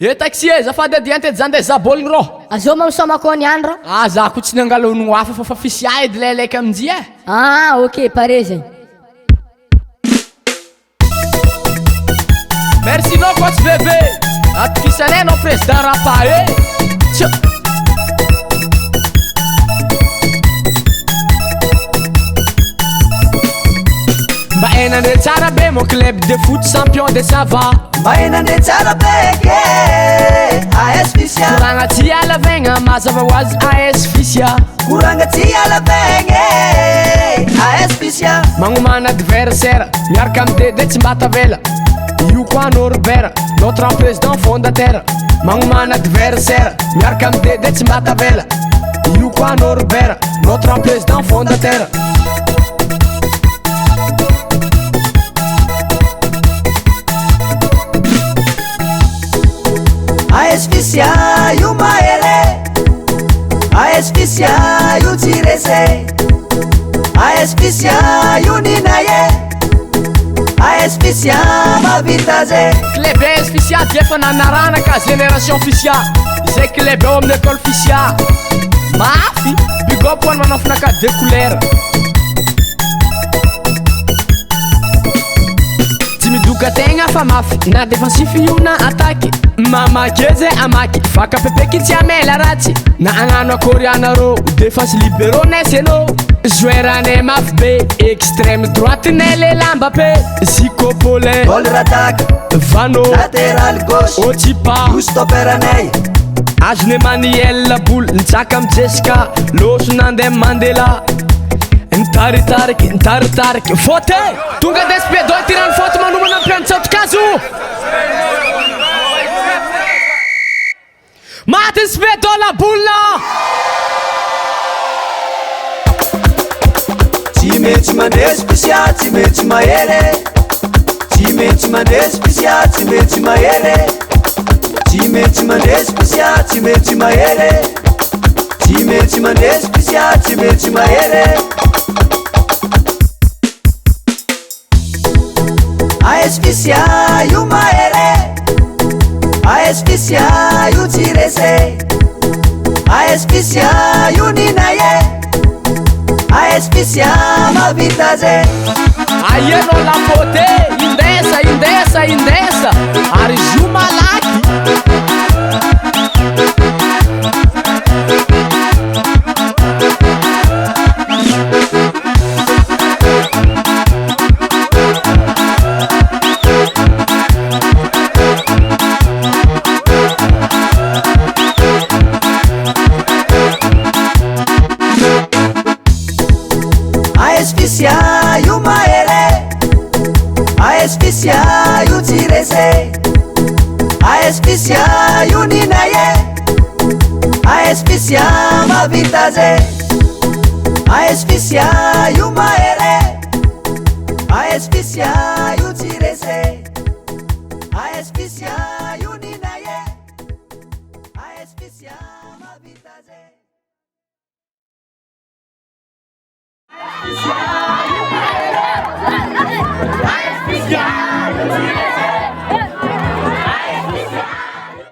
E taxi e zafady adiante zany de zabologno rô. Azao mamosoma ny andro. Za ko tsy nangalony hafa fa fisy edy lailaika amin'zy e. Ok, pare zegny. Merci no coach bébé. Atokisanay no président rapa e. Mba hainandre tsara be mon club de foot champion de sava. Mba hainandre tsara be ke AS Fisia. Koragna ty alavegna mazava hoazy AS Fisia. Koragna ty alavegna AS Fisia. Magnomana adversaire miaraka amy dede tsy mba tavela. Io koa Norbert notre président fondateur. Magnomana adversaire miaraka amy dede tsy mba tavela. Io koa Norbert notre président fondateur. AS Fisia io mahere, AS Fisia io tirese, AS Fisia io ninaye, AS Fisia mavitaze. Club AS Fisia dia efa nanaranaka génération Fisia. Zay club eo amin'ny école Fisia. Mafy big up ho any manao fanaka de couleur. Tsy midoka tegna fa mafy na défensif io na attaque. Mamaky zay amaky fakapepeky tsy amela ratsy. Na agnano akory anarô défense libéraux nay seno. Joueranay mafy be extrême droite nay le lamba pe. Zico Paulin Goal d'attaque Vano latéral gauche Otsipa io stopperanay. Azone Maniel boule nitsaka amy Jessica loso nandeha Mandela. Ntaritariky faute tonga de Spedo tirany faute manomana amy mpiantsatokazo. Maty Spedo la boule. Tsy maintsy mandresy Fisia, tsy maintsy mahere. Tsy maintsy mandresy Fisia, tsy maintsy mahere. Tsy maintsy mandresy Fisia, tsy maintsy mahere. Tsy maintsy mandresy Fisia, tsy maintsy mahere. AS Fisia io mahere, AS Fisia io tirese, AS Fisia io ninaye, AS Fisia mavitaze. Aieno la pote indesa ary zio malaky. AS Fisia io mahere, AS Fisia io tirese, AS Fisia io ninaye, AS Fisia mavitaze. AS Fisia io mahere, AS Fisia io tirese, AS Fisia io ninaye, AS Fisia mavitaze.